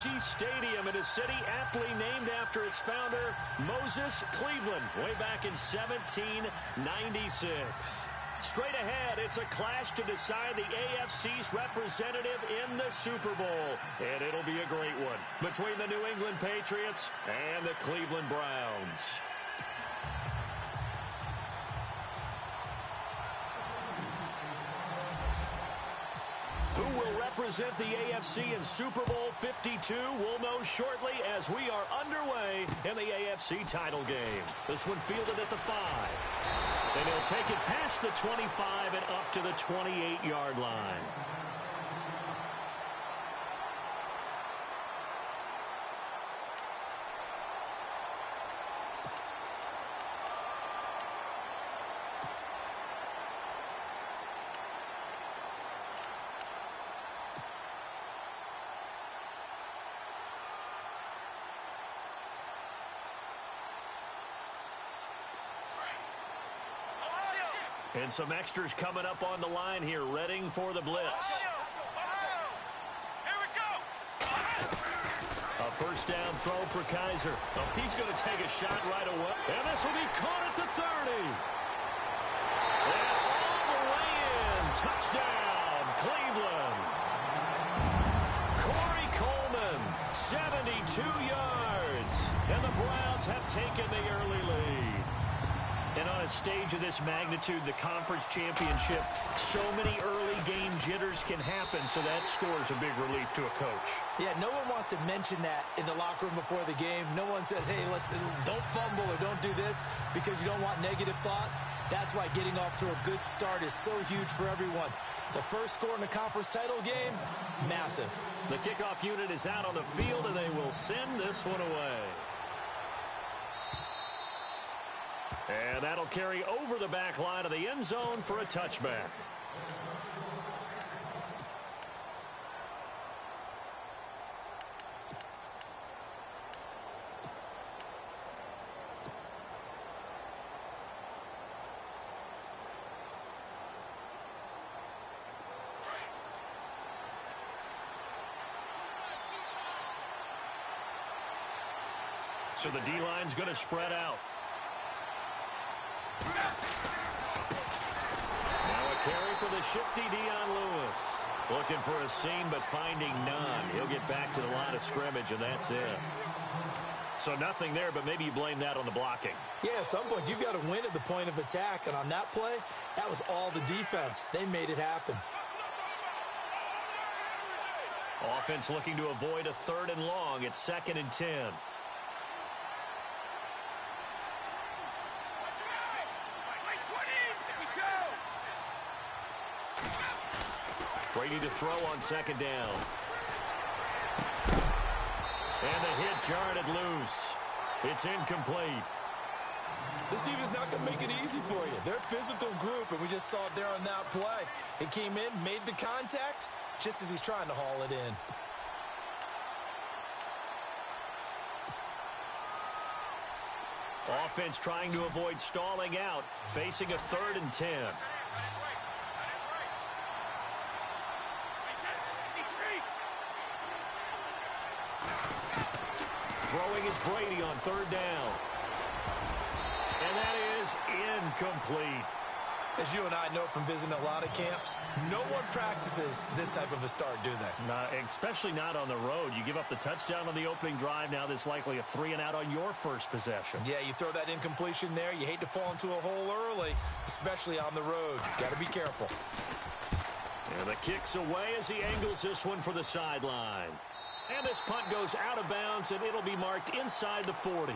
Stadium in a city aptly named after its founder, Moses Cleveland, way back in 1796. Straight ahead, it's a clash to decide the AFC's representative in the Super Bowl. And it'll be a great one between the New England Patriots and the Cleveland Browns. Who will represent the AFC in Super Bowl 52? We'll know shortly as we are underway in the AFC title game. This one fielded at the 5. And he'll take it past the 25 and up to the 28-yard line. And some extras coming up on the line here, readying for the blitz. Here we go. A first down throw for Kaiser. Oh, he's going to take a shot right away. And this will be caught at the 30. And all the way in. Touchdown, Cleveland. Corey Coleman, 72 yards. And the Browns have taken the early lead. And on a stage of this magnitude, the conference championship, so many early game jitters can happen, so that scores a big relief to a coach. Yeah, no one wants to mention that in the locker room before the game. No one says, hey, listen, don't fumble or don't do this because you don't want negative thoughts. That's why getting off to a good start is so huge for everyone. The first score in the conference title game, massive. The kickoff unit is out on the field, and they will send this one away. And that'll carry over the back line of the end zone for a touchback. So the D-line's going to spread out. Now a carry for the shifty Dion Lewis. Looking for a seam, but finding none. He'll get back to the line of scrimmage, and that's it. So nothing there, but maybe you blame that on the blocking. Yeah, at some point, you've got to win at the point of attack. And on that play, that was all the defense. They made it happen. Offense looking to avoid a 3rd and long. It's 2nd and 10. Brady to throw on 2nd down. And the hit jarred it loose. It's incomplete. This defense is not going to make it easy for you. They're a physical group, and we just saw it there on that play. It came in, made the contact, just as he's trying to haul it in. Offense trying to avoid stalling out, facing a 3rd and 10. Throwing is Brady on 3rd down. And that is incomplete. As you and I know from visiting a lot of camps, no one practices this type of a start, do they? Especially not on the road. You give up the touchdown on the opening drive. Now there's likely a 3-and-out on your first possession. Yeah, you throw that incompletion there. You hate to fall into a hole early, especially on the road. Got to be careful. And the kick's away as he angles this one for the sideline. And this punt goes out of bounds, and it'll be marked inside the 40.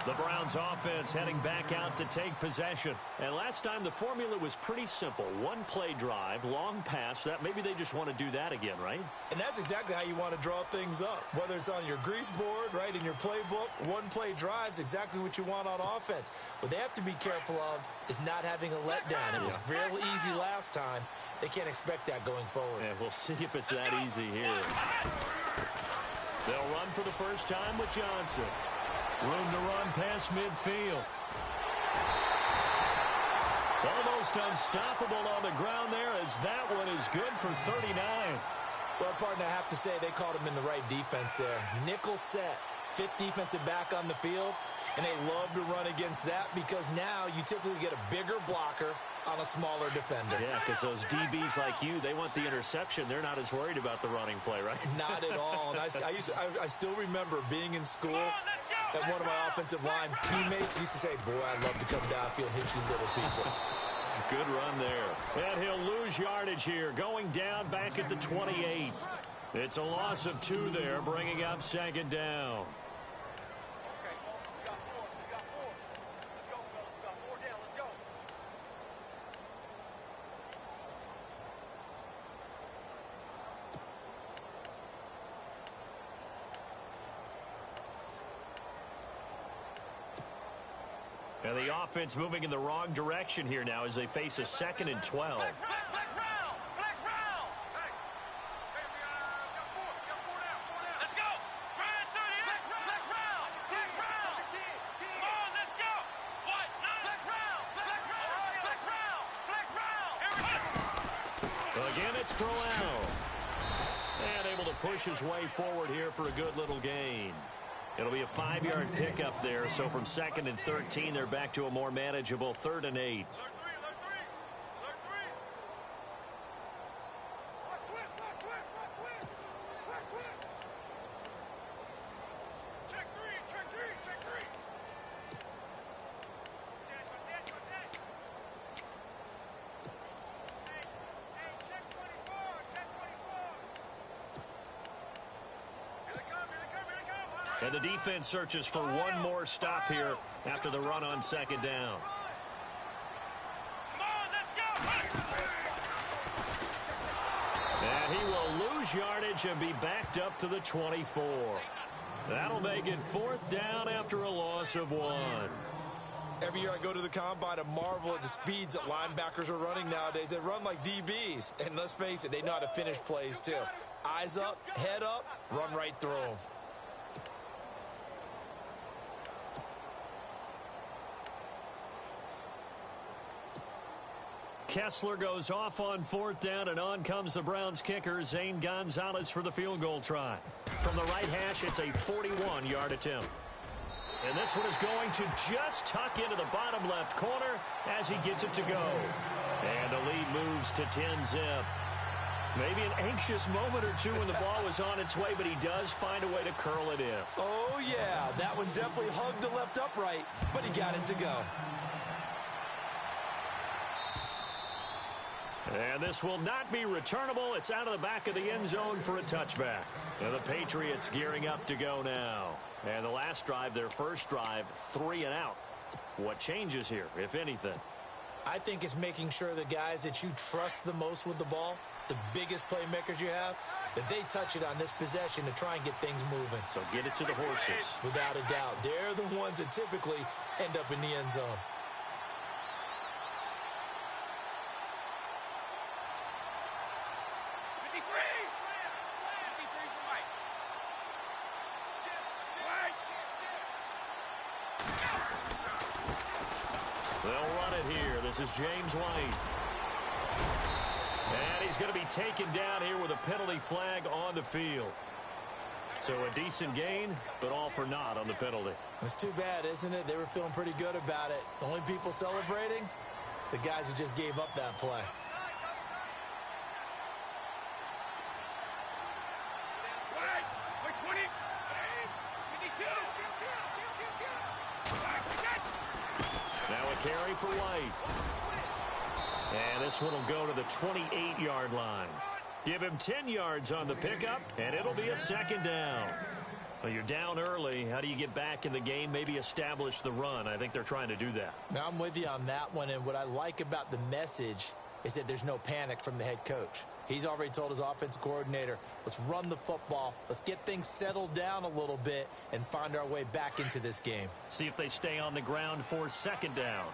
The Browns offense heading back out to take possession. And last time the formula was pretty simple. One-play drive, long pass. That maybe they just want to do that again, right? And that's exactly how you want to draw things up. Whether it's on your grease board, right, in your playbook, one-play drive's exactly what you want on offense. What they have to be careful of is not having a letdown. It was real easy last time. They can't expect that going forward. Yeah, we'll see if it's that easy here. They'll run for the first time with Johnson. Room to run past midfield. Almost unstoppable on the ground there as that one is good for 39. Well, partner, I have to say they called him in the right defense there. Nickel set, fifth defensive back on the field, and they love to run against that because now you typically get a bigger blocker on a smaller defender. Yeah, because those DBs like you, they want the interception. They're not as worried about the running play, right? Not at all. And I still remember being in school, and one of my offensive line teammates used to say, boy, I'd love to come downfield and hit you little people. Good run there. And he'll lose yardage here, going down back at the 28. It's a loss of 2 there, bringing up second down. And the offense moving in the wrong direction here now as they face a 2nd and 12. Again, it's Crowell. And able to push his way forward here for a good little gain. It'll be a 5-yard pickup there, so from 2nd and 13, they're back to a more manageable 3rd and 8. And the defense searches for one more stop here after the run on 2nd down. And he will lose yardage and be backed up to the 24. That'll make it 4th down after a loss of 1. Every year I go to the combine and marvel at the speeds that linebackers are running nowadays. They run like DBs. And let's face it, they know how to finish plays too. Eyes up, head up, run right through them. Kessler goes off on 4th down, and on comes the Browns kicker, Zane Gonzalez, for the field goal try. From the right hash, it's a 41-yard attempt. And this one is going to just tuck into the bottom left corner as he gets it to go. And the lead moves to 10-zip. Maybe an anxious moment or two when the ball was on its way, but he does find a way to curl it in. Oh, yeah, that one definitely hugged the left upright, but he got it to go. And this will not be returnable. It's out of the back of the end zone for a touchback. And the Patriots gearing up to go now. And the last drive, their first drive, 3 and out. What changes here, if anything? I think it's making sure the guys that you trust the most with the ball, the biggest playmakers you have, that they touch it on this possession to try and get things moving. So get it to the horses. Without a doubt. They're the ones that typically end up in the end zone. They'll run it here. This is James White. And he's going to be taken down here with a penalty flag on the field. So a decent gain, but all for naught on the penalty. It's too bad, isn't it? They were feeling pretty good about it. The only people celebrating, the guys who just gave up that play. Now a carry for White. And this one will go to the 28-yard line. Give him 10 yards on the pickup, and it'll be a 2nd down. Well, you're down early. How do you get back in the game, maybe establish the run? I think they're trying to do that. Now, I'm with you on that one, and what I like about the message is that there's no panic from the head coach. He's already told his offensive coordinator, let's run the football, let's get things settled down a little bit and find our way back into this game. See if they stay on the ground for 2nd down.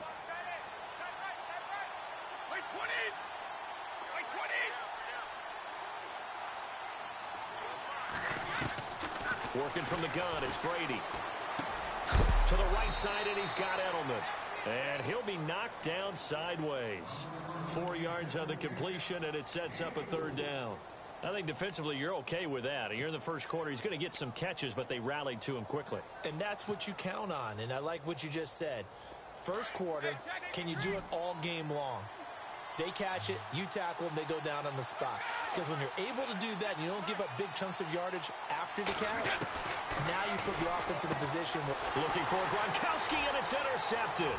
Working from the gun, it's Brady. To the right side, and he's got Edelman. And he'll be knocked down sideways. 4 yards on the completion, and it sets up a 3rd down. I think defensively you're okay with that. You're in the first quarter. He's going to get some catches, but they rallied to him quickly. And that's what you count on, and I like what you just said. First quarter, can you do it all game long? They catch it, you tackle them, they go down on the spot. Because when you're able to do that and you don't give up big chunks of yardage after the catch, now you put the offense in a position where... Looking for Gronkowski, and it's intercepted.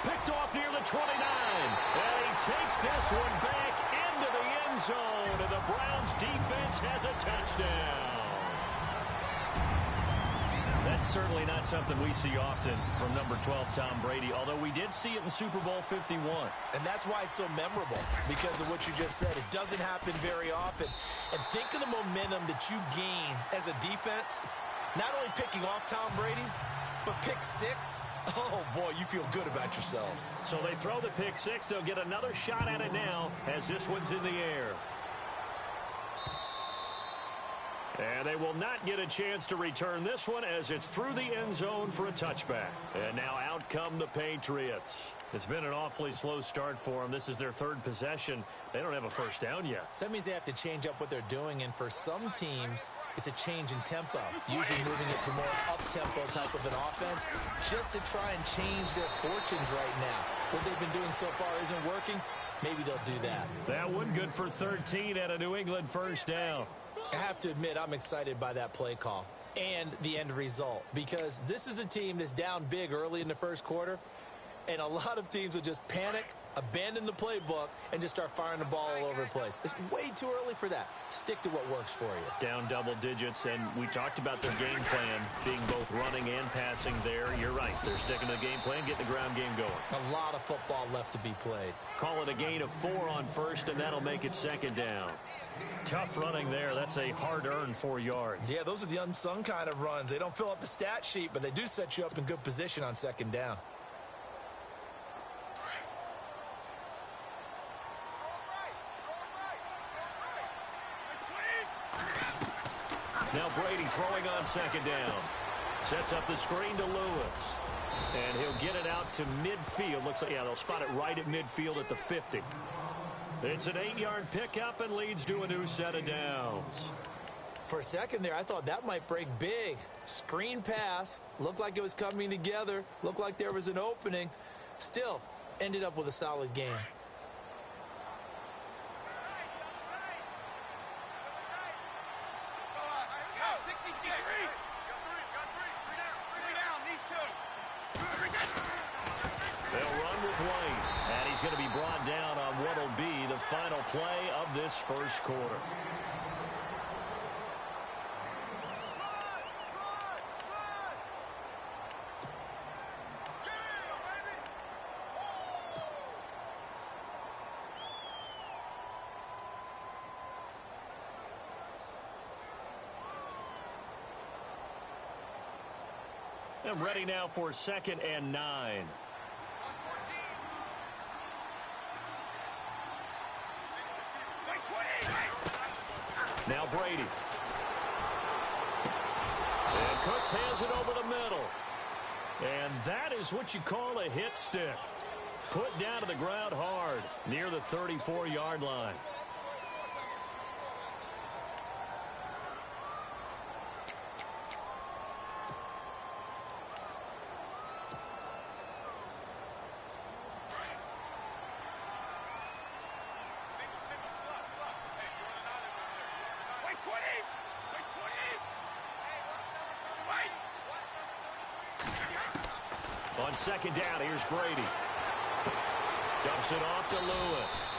Picked off near the 29. And he takes this one back into the end zone, and the Browns defense has a touchdown. That's certainly not something we see often from number 12, Tom Brady, although we did see it in Super Bowl 51. And that's why it's so memorable, because of what you just said. It doesn't happen very often. And think of the momentum that you gain as a defense, not only picking off Tom Brady, but pick six. Oh, boy, you feel good about yourselves. So they throw the pick six. They'll get another shot at it now as this one's in the air. And they will not get a chance to return this one as it's through the end zone for a touchback. And now out come the Patriots. It's been an awfully slow start for them. This is their third possession. They don't have a first down yet. So that means they have to change up what they're doing. And for some teams, it's a change in tempo, usually moving it to more up-tempo type of an offense just to try and change their fortunes right now. What they've been doing so far isn't working. Maybe they'll do that. That one good for 13 at a New England first down. I have to admit, I'm excited by that play call and the end result, because this is a team that's down big early in the first quarter, and a lot of teams will just panic, abandon the playbook, and just start firing the ball all over the place. It's way too early for that. Stick to what works for you. Down double digits, and we talked about their game plan being both running and passing there. You're right. They're sticking to the game plan, getting the ground game going. A lot of football left to be played. Call it a gain of 4 on first, and that'll make it second down. Tough running there. That's a hard-earned 4 yards. Yeah, those are the unsung kind of runs. They don't fill up the stat sheet, but they do set you up in good position on second down. Now Brady throwing on second down. Sets up the screen to Lewis. And he'll get it out to midfield. Looks like, yeah, they'll spot it right at midfield at the 50. It's an 8-yard pickup and leads to a new set of downs. For a second there, I thought that might break big. Screen pass. Looked like it was coming together. Looked like there was an opening. Still, ended up with a solid game. He's going to be brought down on what will be the final play of this first quarter. And ready now for 2nd and 9. Now Brady. And Cooks has it over the middle. And that is what you call a hit stick. Put down to the ground hard near the 34-yard line. On second down, here's Brady. Dumps it off to Lewis.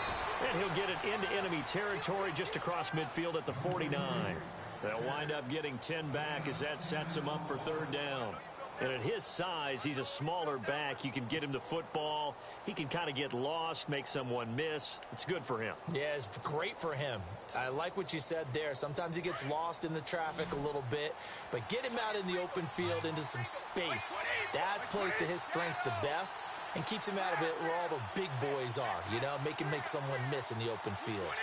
And he'll get it into enemy territory just across midfield at the 49. They'll wind up getting 10 back as that sets him up for 3rd down. And at his size, he's a smaller back. You can get him the football. He can kind of get lost, make someone miss. It's good for him. Yeah, it's great for him. I like what you said there. Sometimes he gets lost in the traffic a little bit, but get him out in the open field into some space. That plays to his strengths the best and keeps him out of it where all the big boys are, you know, make someone miss in the open field.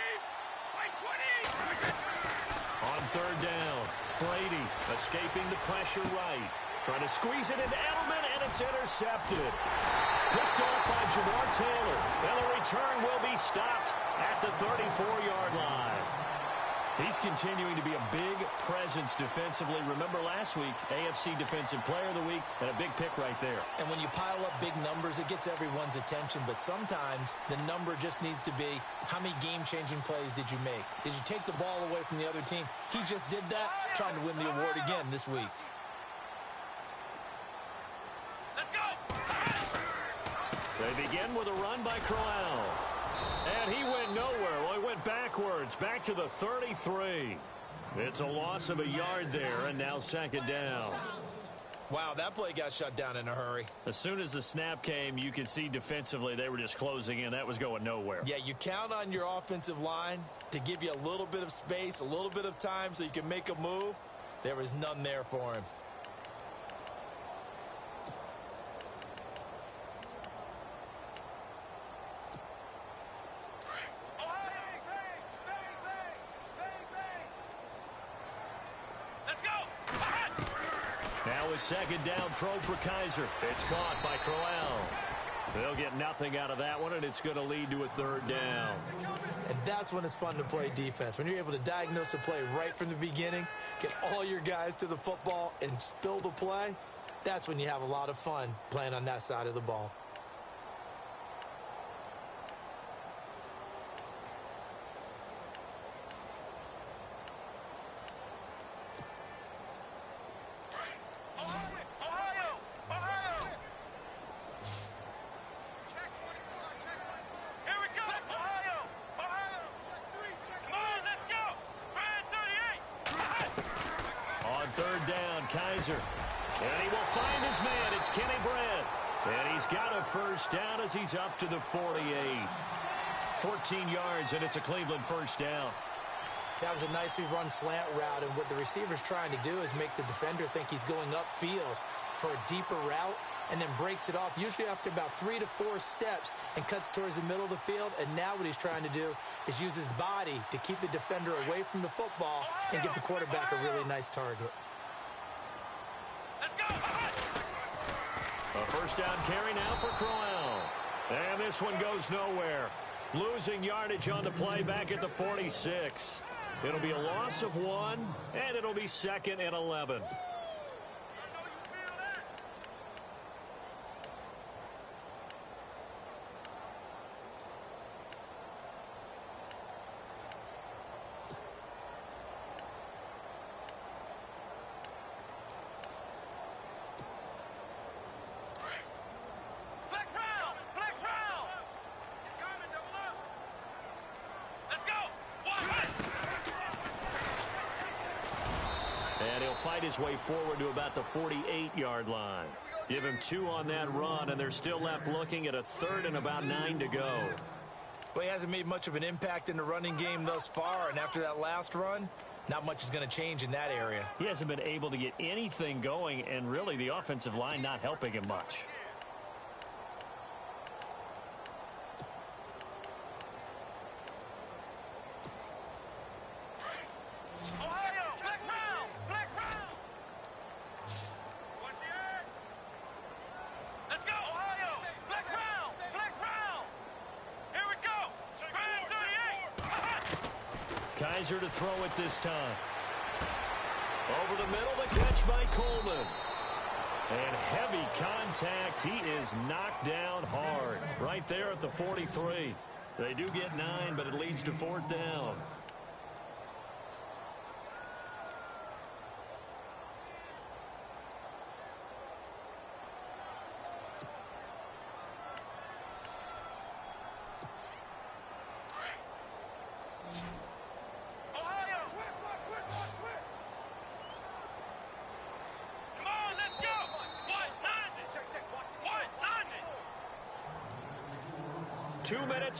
On 3rd down, Brady escaping the pressure right. Trying to squeeze it into Edelman, and it's intercepted. Picked off by Jamar Taylor. And the return will be stopped at the 34-yard line. He's continuing to be a big presence defensively. Remember last week, AFC Defensive Player of the Week, and a big pick right there. And when you pile up big numbers, it gets everyone's attention. But sometimes the number just needs to be, how many game-changing plays did you make? Did you take the ball away from the other team? He just did that, trying to win the award again this week. Let's go! They begin with a run by Crowell. And he went nowhere. Well, he went backwards, back to the 33. It's a loss of a yard there, and now second down. Wow, that play got shut down in a hurry. As soon as the snap came, you could see defensively they were just closing in. That was going nowhere. Yeah, you count on your offensive line to give you a little bit of space, a little bit of time so you can make a move. There was none there for him. Now a second down throw for Kaiser. It's caught by Crowell. They'll get nothing out of that one, and it's going to lead to a third down. And that's when it's fun to play defense. When you're able to diagnose a play right from the beginning, get all your guys to the football, and spill the play, that's when you have a lot of fun playing on that side of the ball. Kaiser. And he will find his man. It's Kenny Brett. And he's got a first down as he's up to the 48. 14 yards, and it's a Cleveland first down. That was a nicely run slant route, and what the receiver's trying to do is make the defender think he's going upfield for a deeper route, and then breaks it off, usually after about 3 to 4 steps, and cuts towards the middle of the field. And now what he's trying to do is use his body to keep the defender away from the football and give the quarterback a really nice target. A first down carry now for Crowell. And this one goes nowhere. Losing yardage on the play back at the 46. It'll be a loss of 1, and it'll be second and 11. And he'll fight his way forward to about the 48-yard line. Give him 2 on that run, and they're still left looking at a third and about 9 to go. Well, he hasn't made much of an impact in the running game thus far, and after that last run, not much is going to change in that area. He hasn't been able to get anything going, and really the offensive line not helping him much. Kaiser to throw it this time. Over the middle, the catch by Coleman. And heavy contact. He is knocked down hard right there at the 43. They do get 9, but it leads to 4th down.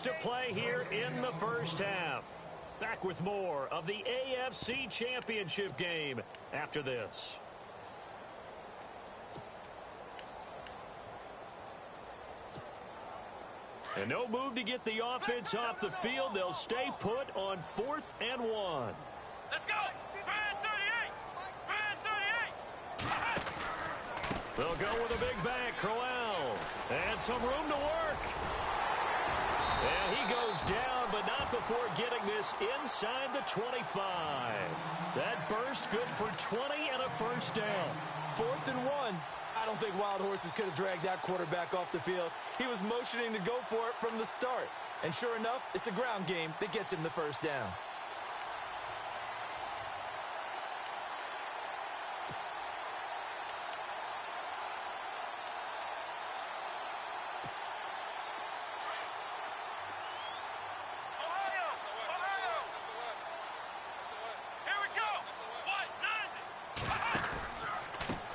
To play here in the first half. Back with more of the AFC Championship game after this. And no move to get the offense off the field. They'll stay put on 4th and 1. Let's go! Brand 38! Brand 38! They'll go with a big bang. Crowell. And some room to work. And he goes down, but not before getting this inside the 25. That burst good for 20 and a first down. 4th and 1. I don't think Wild Horses could have dragged that quarterback off the field. He was motioning to go for it from the start. And sure enough, it's the ground game that gets him the first down.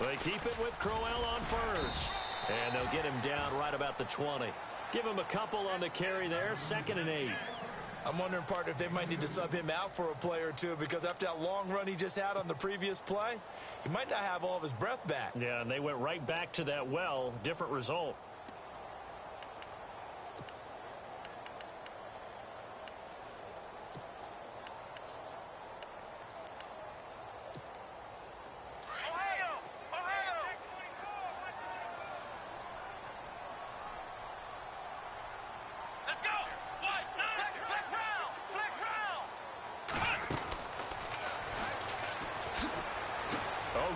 They keep it with Crowell on first. And they'll get him down right about the 20. Give him a couple on the carry there, 2nd and 8. I'm wondering, partner, if they might need to sub him out for a play or two, because after that long run he just had on the previous play, he might not have all of his breath back. Yeah, and they went right back to that well. Different result.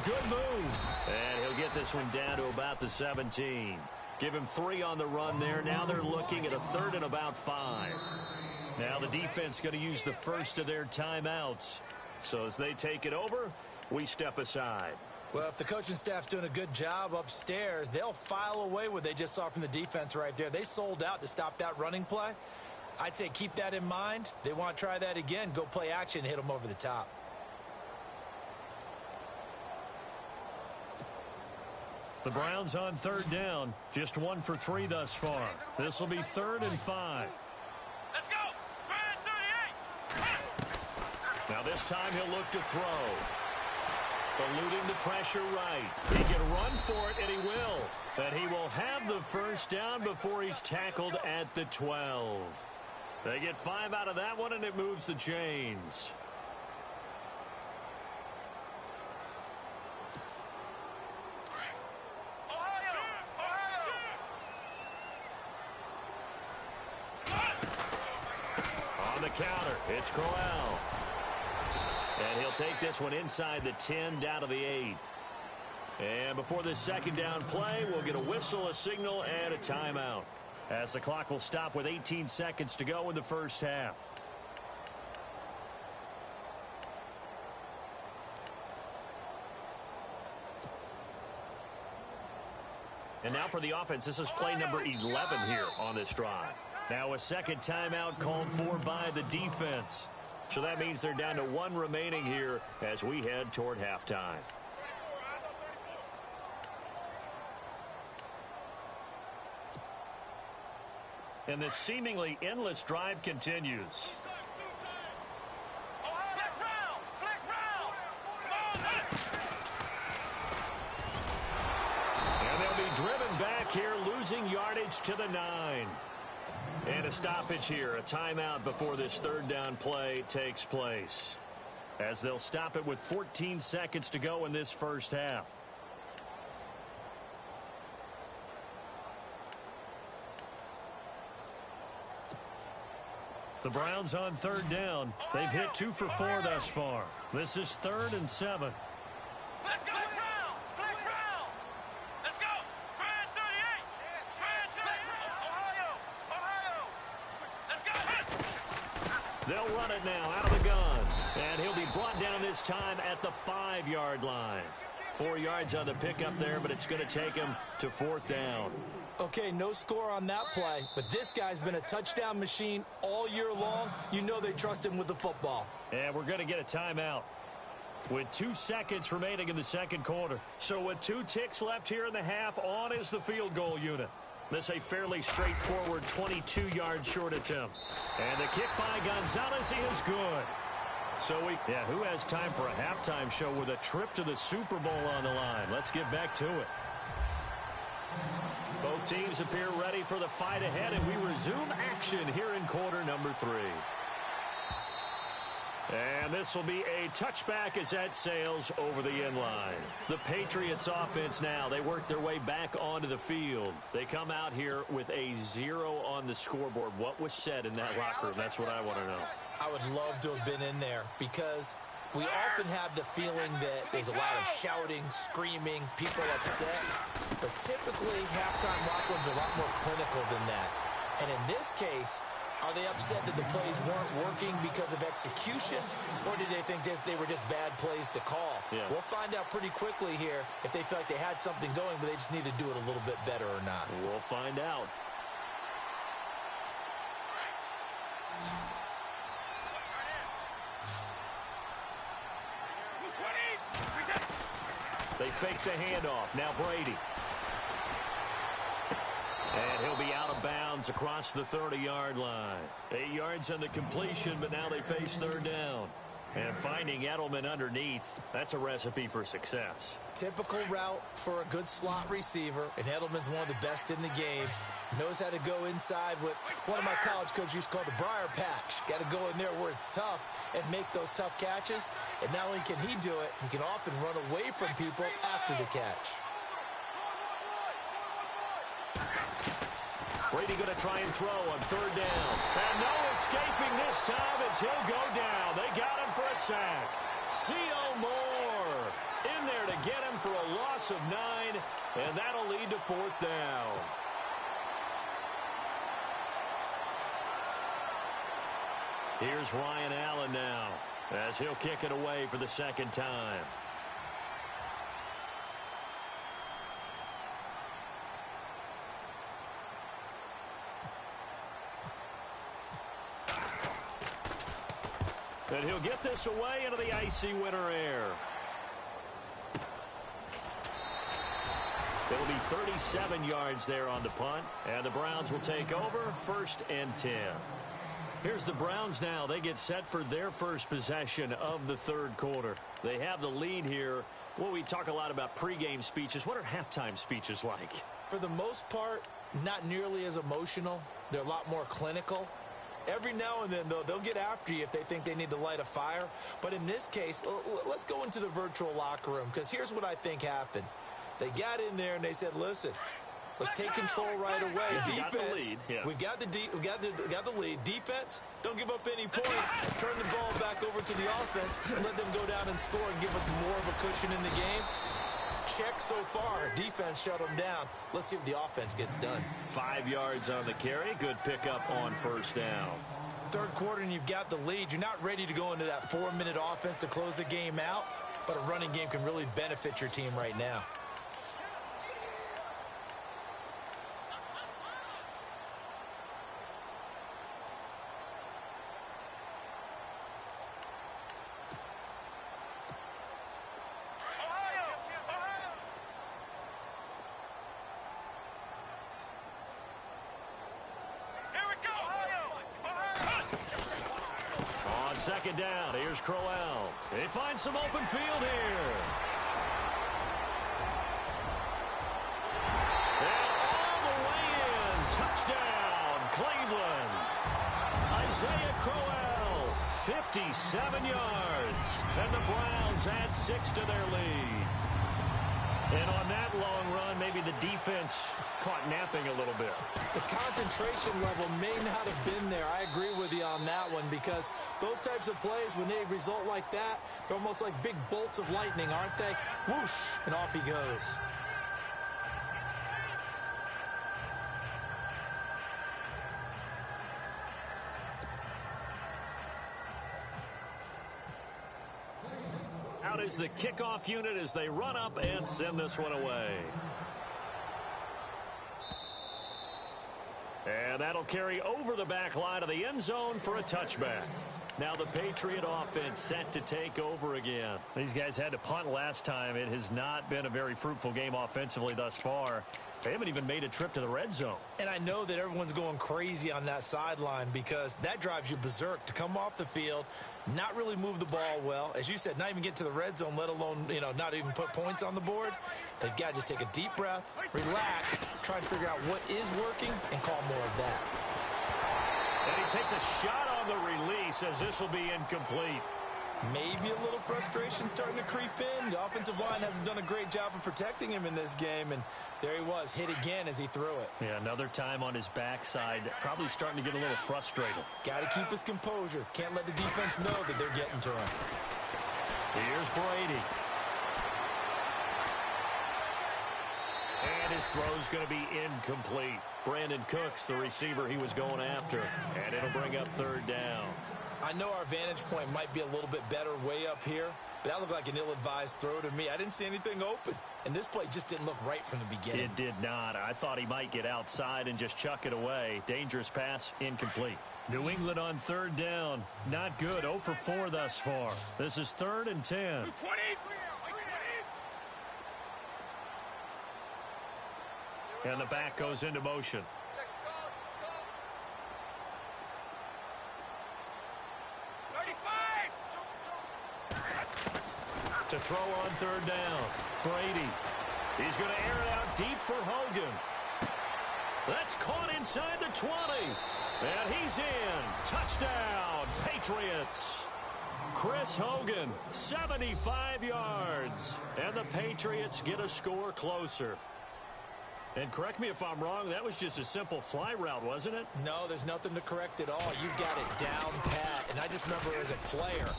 Good move. And he'll get this one down to about the 17. Give him 3 on the run there. Now they're looking at a 3rd and about 5. Now the defense going to use the first of their timeouts. So as they take it over, we step aside. Well, if the coaching staff's doing a good job upstairs, they'll file away what they just saw from the defense right there. They sold out to stop that running play. I'd say keep that in mind. They want to try that again. Go play action, hit them over the top. The Browns on 3rd down. Just 1 for 3 thus far. This will be 3rd and 5. Let's go! 38! Now this time he'll look to throw. Eluding the pressure right. He can run for it, and he will. But he will have the first down before he's tackled at the 12. They get 5 out of that one, and it moves the chains. Counter. It's Crowell. And he'll take this one inside the 10 down to the 8. And before this 2nd down play, we'll get a whistle, a signal, and a timeout. As the clock will stop with 18 seconds to go in the first half. And now for the offense, this is play number 11 here on this drive. Now a 2nd timeout called for by the defense. So that means they're down to 1 remaining here as we head toward halftime. And this seemingly endless drive continues. And they'll be driven back here, losing yardage to the 9. And a stoppage here, a timeout before this 3rd down play takes place. As they'll stop it with 14 seconds to go in this first half. The Browns on 3rd down. They've hit 2 for 4 thus far. This is 3rd and 7. Let's go! Let's go! 38! They'll run it now out of the gun. And he'll be brought down this time at the 5-yard line. 4 yards on the pickup there, but it's going to take him to 4th down. Okay, no score on that play, but this guy's been a touchdown machine all year long. You know they trust him with the football. And we're going to get a timeout with 2 seconds remaining in the 2nd quarter. So with 2 ticks left here in the half, on is the field goal unit. This a fairly straightforward 22-yard short attempt. And the kick by Gonzalez is good. So who has time for a halftime show with a trip to the Super Bowl on the line? Let's get back to it. Both teams appear ready for the fight ahead, and we resume action here in quarter number 3. And this will be a touchback as that sails over the end line. The Patriots offense now, they work their way back onto the field. They come out here with a 0 on the scoreboard. What was said in that locker room? That's what I want to know. I would love to have been in there because we often have the feeling that there's a lot of shouting, screaming, people upset. But typically, halftime locker rooms are a lot more clinical than that. And in this case, are they upset that the plays weren't working because of execution, or did they think they were just bad plays to call? Yeah. We'll find out pretty quickly here if they feel like they had something going, but they just need to do it a little bit better or not. We'll find out. They fake the handoff. Now Brady. And he'll be out of bounds across the 30-yard line. 8 yards on the completion, but now they face third down. And finding Edelman underneath, that's a recipe for success. Typical route for a good slot receiver, and Edelman's one of the best in the game. Knows how to go inside what one of my college coaches used to call the briar patch. Got to go in there where it's tough and make those tough catches. And not only can he do it, he can often run away from people after the catch. Brady going to try and throw on third down. And no escaping this time as he'll go down. They got him for a sack. C.O. Moore in there to get him for a loss of 9, and that'll lead to fourth down. Here's Ryan Allen now as he'll kick it away for the second time. And he'll get this away into the icy winter air. It'll be 37 yards there on the punt, and the Browns will take over 1st and 10. Here's the Browns now. They get set for their first possession of the third quarter. They have the lead here. Well, we talk a lot about pregame speeches. What are halftime speeches like? For the most part, not nearly as emotional. They're a lot more clinical. Every now and then, though, they'll get after you if they think they need to light a fire. But in this case, let's go into the virtual locker room, because here's what I think happened. They got in there and they said, listen, let's take control right away. Yeah, Defense, we've got the lead. Defense, don't give up any points. Turn the ball back over to the offense and let them go down and score and give us more of a cushion in the game. Check so far. Defense shut them down. Let's see if the offense gets done. 5 yards on the carry. Good pickup on first down. Third quarter and you've got the lead. You're not ready to go into that 4-minute offense to close the game out, but a running game can really benefit your team right now. Second down. Here's Crowell. They find some open field here. And all the way in. Touchdown, Cleveland. Isaiah Crowell, 57 yards. And the Browns add 6 to their lead. And on that long run, maybe the defense caught napping a little bit. The concentration level may not have been there. I agree with you on that one, because those types of plays, when they result like that, they're almost like big bolts of lightning, aren't they? Whoosh, and off he goes. Out is the kickoff unit as they run up and send this one away. And that'll carry over the back line of the end zone for a touchback. Now the Patriot offense set to take over again. These guys had to punt last time. It has not been a very fruitful game offensively thus far. They haven't even made a trip to the red zone. And I know that everyone's going crazy on that sideline, because that drives you berserk to come off the field, not really move the ball well. As you said, not even get to the red zone, let alone, not even put points on the board. They've got to just take a deep breath, relax, try and figure out what is working, and call more of that. And he takes a shot on on the release as this will be incomplete. Maybe a little frustration starting to creep in. The offensive line hasn't done a great job of protecting him in this game, and there he was, hit again as he threw it. Yeah, another time on his backside, probably starting to get a little frustrated. Got to keep his composure. Can't let the defense know that they're getting to him. Here's Brady. And his throw's going to be incomplete. Brandon Cooks, the receiver he was going after, and it'll bring up third down. I know our vantage point might be a little bit better way up here, but that looked like an ill-advised throw to me. I didn't see anything open, and this play just didn't look right from the beginning. It did not. I thought he might get outside and just chuck it away. Dangerous pass, incomplete. New England on third down. Not good. 0 for 4 thus far. This is 3rd and 10. 20. And the back goes into motion. To throw on third down. Brady. He's going to air it out deep for Hogan. That's caught inside the 20. And he's in. Touchdown, Patriots. Chris Hogan, 75 yards. And the Patriots get a score closer. And correct me if I'm wrong, that was just a simple fly route, wasn't it? No, there's nothing to correct at all. You got it down pat. And I just remember as a player,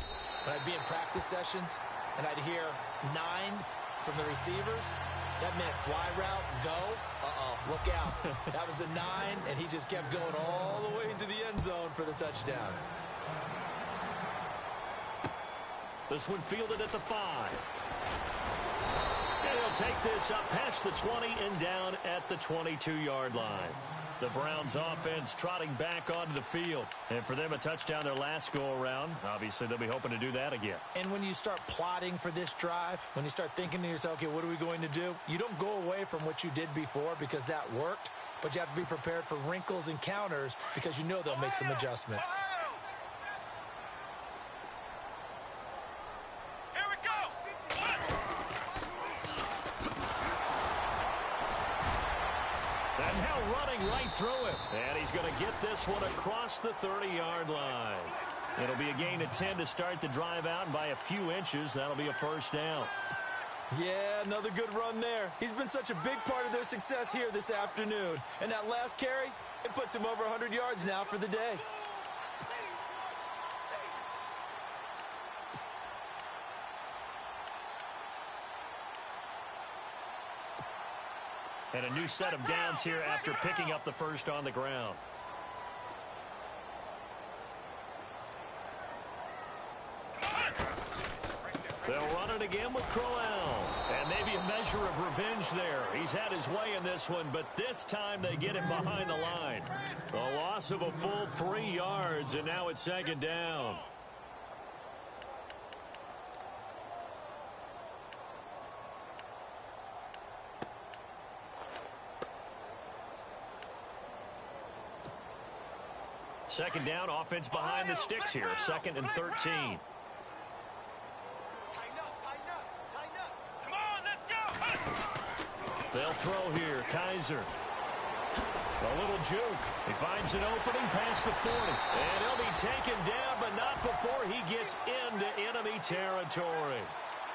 when I'd be in practice sessions, and I'd hear 9 from the receivers, that meant fly route, go, look out. That was the 9, and he just kept going all the way into the end zone for the touchdown. This one fielded at the 5. And he'll take this up past the 20 and down at the 22-yard line. The Browns offense trotting back onto the field. And for them, a touchdown their last go-around. Obviously, they'll be hoping to do that again. And when you start plotting for this drive, when you start thinking to yourself, okay, what are we going to do? You don't go away from what you did before because that worked, but you have to be prepared for wrinkles and counters because you know they'll make some adjustments. And now running right through it. And he's going to get this one across the 30-yard line. It'll be a gain of 10 to start the drive out, and by a few inches, that'll be a first down. Yeah, another good run there. He's been such a big part of their success here this afternoon. And that last carry, it puts him over 100 yards now for the day. And a new set of downs here after picking up the first on the ground. They'll run it again with Crowell. And maybe a measure of revenge there. He's had his way in this one, but this time they get him behind the line. A loss of a full 3 yards, and now it's 2nd down. Second down, offense behind the sticks here. 2nd and 13. Come on, let's go. They'll throw here. Kaiser. A little juke. He finds an opening past the 40. And he'll be taken down, but not before he gets into enemy territory.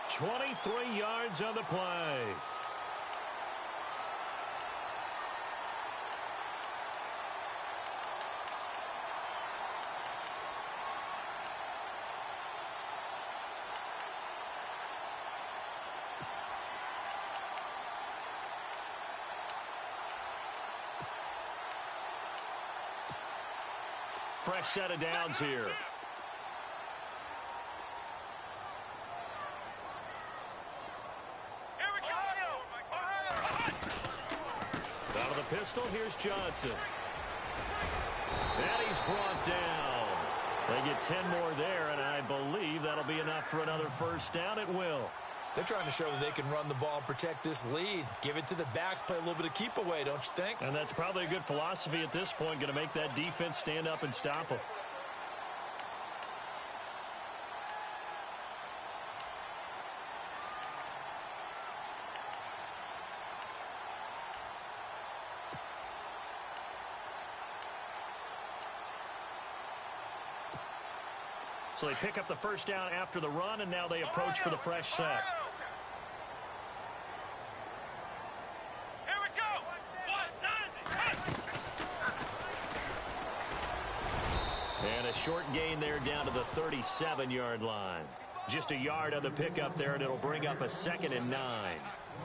23 yards on the play. Fresh set of downs here. Here we go. Out of the pistol, here's Johnson. And he's brought down. They get 10 more there, and I believe that'll be enough for another first down. It will. They're trying to show that they can run the ball and protect this lead. Give it to the backs, play a little bit of keep away, don't you think? And that's probably a good philosophy at this point, going to make that defense stand up and stop them. So they pick up the first down after the run, and now they approach for the fresh set. Here we go. And a short gain there down to the 37-yard line. Just a yard on the pickup there, and it'll bring up a 2nd and 9.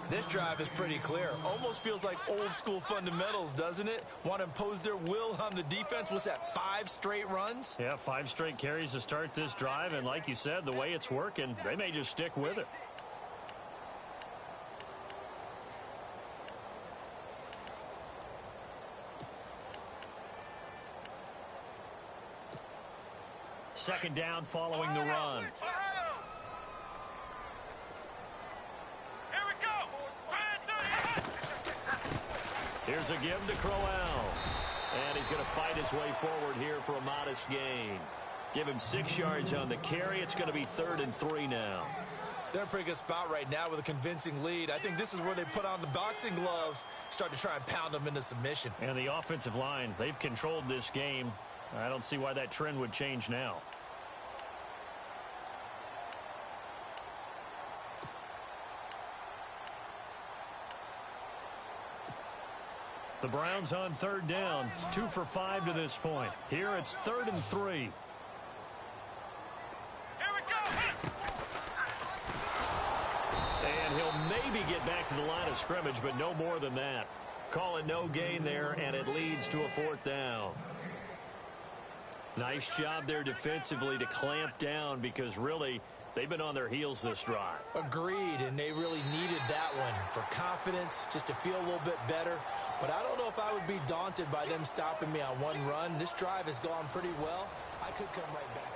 This drive is pretty clear. Almost feels like old-school fundamentals, doesn't it? Want to impose their will on the defense. What's that, 5 straight runs? Yeah, 5 straight carries to start this drive, and like you said, the way it's working, they may just stick with it. Second down following the run. Here we go. Here's a give to Crowell. And he's going to fight his way forward here for a modest gain. Give him 6 yards on the carry. It's going to be 3rd and 3 now. They're in a pretty good spot right now with a convincing lead. I think this is where they put on the boxing gloves, start to try and pound them into submission. And the offensive line, they've controlled this game. I don't see why that trend would change now. The Browns on 3rd down, 2 for 5 to this point. Here it's 3rd and 3. Here we go. And he'll maybe get back to the line of scrimmage, but no more than that. Call it no gain there, and it leads to a 4th down. Nice job there defensively to clamp down because really they've been on their heels this drive. Agreed, and they really needed that one for confidence, just to feel a little bit better. But I don't know if I would be daunted by them stopping me on one run. This drive has gone pretty well. I could come right back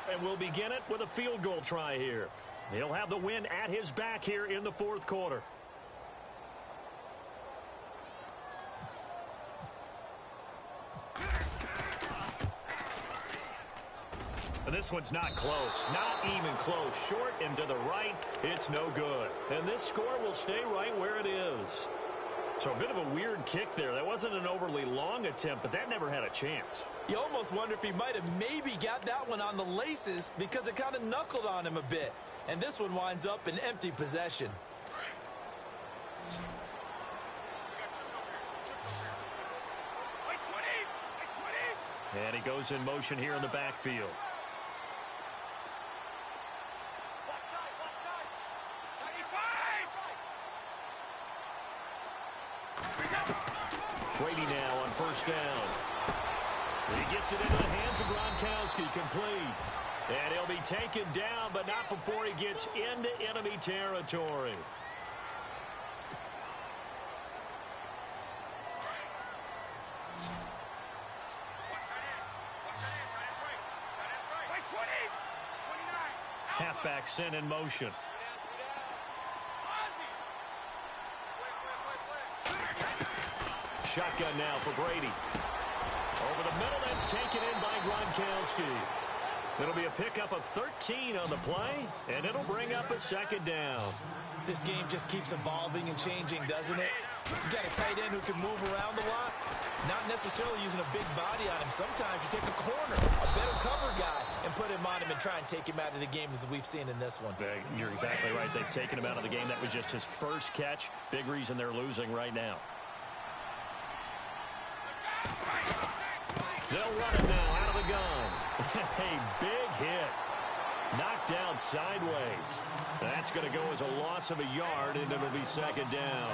in. And we'll begin it with a field goal try here. He'll have the win at his back here in the 4th quarter. This one's not close. Not even close. Short and to the right. It's no good. And this score will stay right where it is. So a bit of a weird kick there. That wasn't an overly long attempt, but that never had a chance. You almost wonder if he might have maybe got that one on the laces because it kind of knuckled on him a bit. And this one winds up in empty possession. And he goes in motion here in the backfield. Brady now on 1st down. He gets it into the hands of Gronkowski, complete. And he'll be taken down, but not before he gets into enemy territory. Halfback sent in motion. Shotgun now for Brady. Over the middle, that's taken in by Gronkowski. It'll be a pickup of 13 on the play, and it'll bring up a 2nd down. This game just keeps evolving and changing, doesn't it? You got a tight end who can move around a lot, not necessarily using a big body on him. Sometimes you take a corner, a better cover guy, and put him on him and try and take him out of the game as we've seen in this one. You're exactly right. They've taken him out of the game. That was just his first catch. Big reason they're losing right now. They'll run it now out of the gun. A big hit. Knocked down sideways. That's going to go as a loss of a yard, and it'll be 2nd down.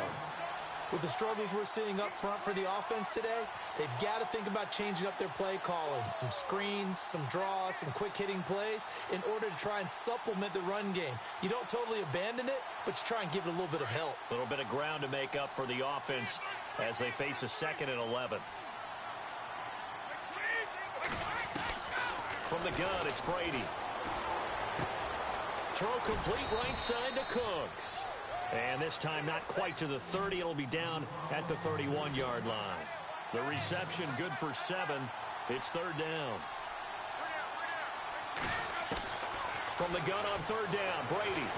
With the struggles we're seeing up front for the offense today, they've got to think about changing up their play calling. Some screens, some draws, some quick-hitting plays in order to try and supplement the run game. You don't totally abandon it, but you try and give it a little bit of help. A little bit of ground to make up for the offense as they face a 2nd and 11. From the gun, it's Brady. Throw complete right side to Cooks. And this time not quite to the 30. It'll be down at the 31-yard line. The reception good for 7. It's 3rd down. From the gun on 3rd down, Brady.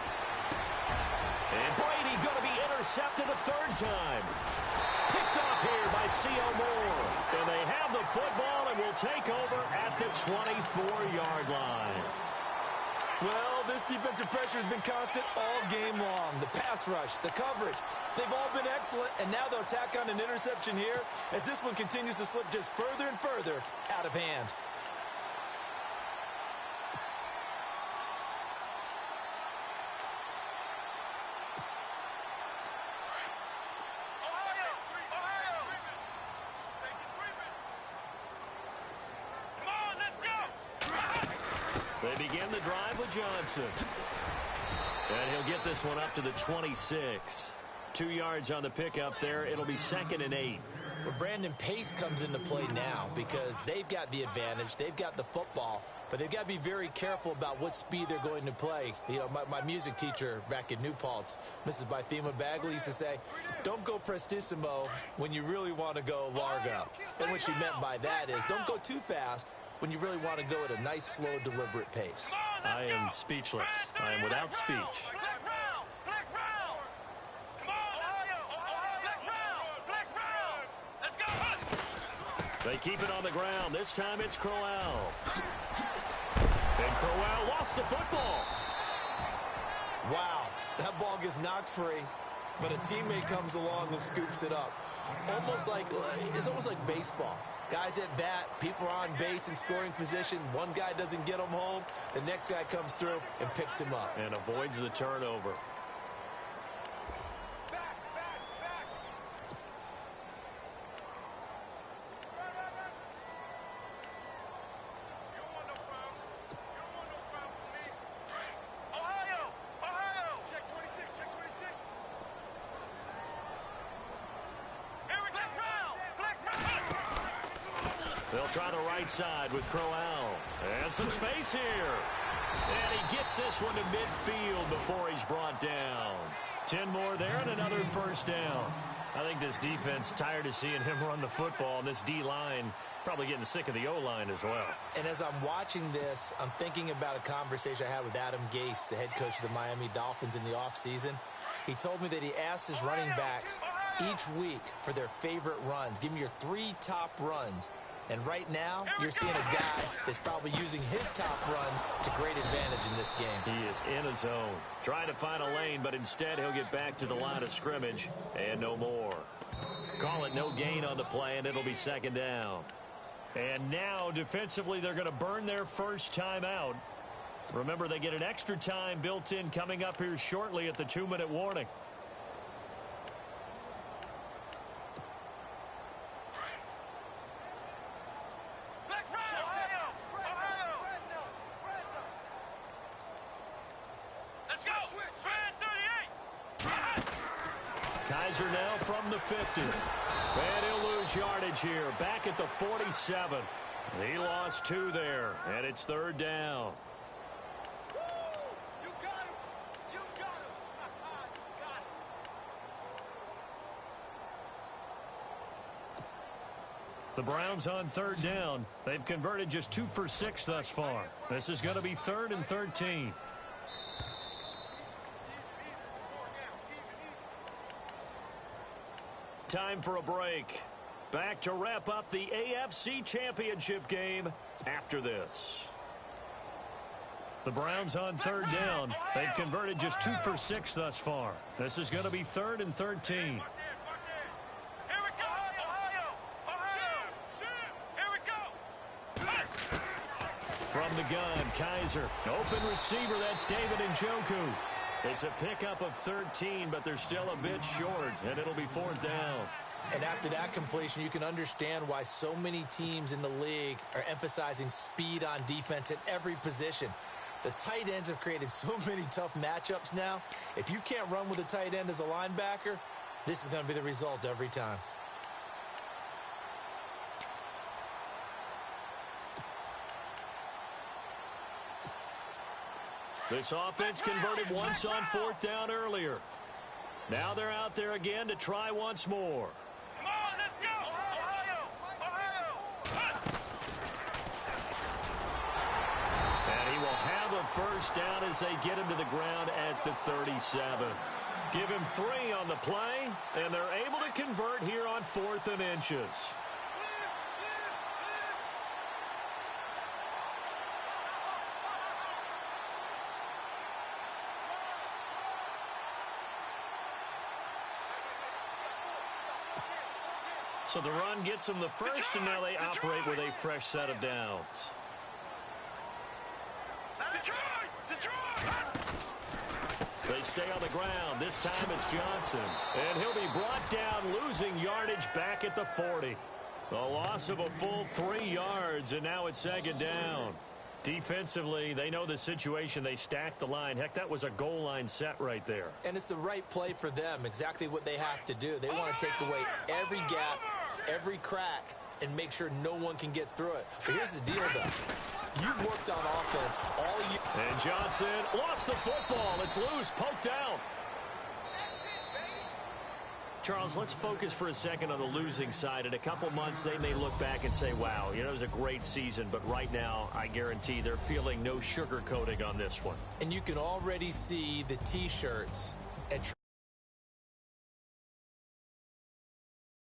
And Brady going to be intercepted a 3rd time. Picked off here by C.O. Moore. And they have the football and will take over at the 24-yard line. Well, this defensive pressure has been constant all game long. The pass rush, the coverage, they've all been excellent, and now they'll tack on an interception here as this one continues to slip just further and further out of hand. They begin the drive with Johnson. And he'll get this one up to the 26. 2 yards on the pickup there. It'll be 2nd and 8. Well, Brandon, pace comes into play now because they've got the advantage. They've got the football, but they've got to be very careful about what speed they're going to play. You know, my music teacher back in New Paltz, Mrs. Bythema Bagley, used to say, don't go prestissimo when you really want to go largo. And what she meant by that is don't go too fast when you really want to go at a nice, slow, deliberate pace. I am speechless. I am without speech. They keep it on the ground. This time it's Crowell. And Crowell lost the football. Wow, that ball gets knocked free, but a teammate comes along and scoops it up. It's almost like baseball. Guys at bat, people are on base in scoring position. One guy doesn't get him home. The next guy comes through and picks him up. And avoids the turnover. They'll try the right side with Crowell. And some space here. And he gets this one to midfield before he's brought down. 10 more there and another first down. I think this defense tired of seeing him run the football. And this D-line probably getting sick of the O-line as well. And as I'm watching this, I'm thinking about a conversation I had with Adam Gase, the head coach of the Miami Dolphins in the offseason. He told me that he asked his running backs each week for their favorite runs. Give me your 3 top runs. And right now, you're seeing a guy that's probably using his top runs to great advantage in this game. He is in a zone, trying to find a lane, but instead he'll get back to the line of scrimmage and no more. Call it no gain on the play, and it'll be 2nd down. And now, defensively, they're going to burn their first time out. Remember, they get an extra time built in coming up here shortly at the 2-minute warning. Kaiser now from the 50. And he'll lose yardage here. Back at the 47. He lost 2 there. And it's 3rd down. You got him. You got him. You got him. The Browns on 3rd down. They've converted just 2 for 6 thus far. This is going to be 3rd and 13. Time for a break. Back to wrap up the AFC Championship game after this. The Browns on 3rd down. They've converted just 2 for 6 thus far. This is going to be 3rd and 13. From the gun, Kaiser. Open receiver, that's David Njoku. It's a pickup of 13, but they're still a bit short, and it'll be 4th down. And after that completion, you can understand why so many teams in the league are emphasizing speed on defense at every position. The tight ends have created so many tough matchups now. If you can't run with a tight end as a linebacker, this is going to be the result every time. This offense converted once on 4th down earlier. Now they're out there again to try once more. Come on, let's go! Ohio! And he will have a first down as they get him to the ground at the 37. Give him 3 on the play, and they're able to convert here on 4th and inches. So the run gets them the first, and now they operate with a fresh set of downs. They stay on the ground. This time it's Johnson. And he'll be brought down, losing yardage back at the 40. A loss of a full 3 yards, and now it's 2nd down. Defensively, they know the situation. They stack the line. Heck, that was a goal line set right there. And it's the right play for them, exactly what they have to do. They want to take away every gap, every crack, and make sure no one can get through it. But here's the deal, though. You've worked on offense all year. And Johnson lost the football. It's loose, poked out. Charles, let's focus for a second on the losing side. In a couple months, they may look back and say, wow, it was a great season. But right now, I guarantee they're feeling no sugarcoating on this one. And you can already see the T-shirts at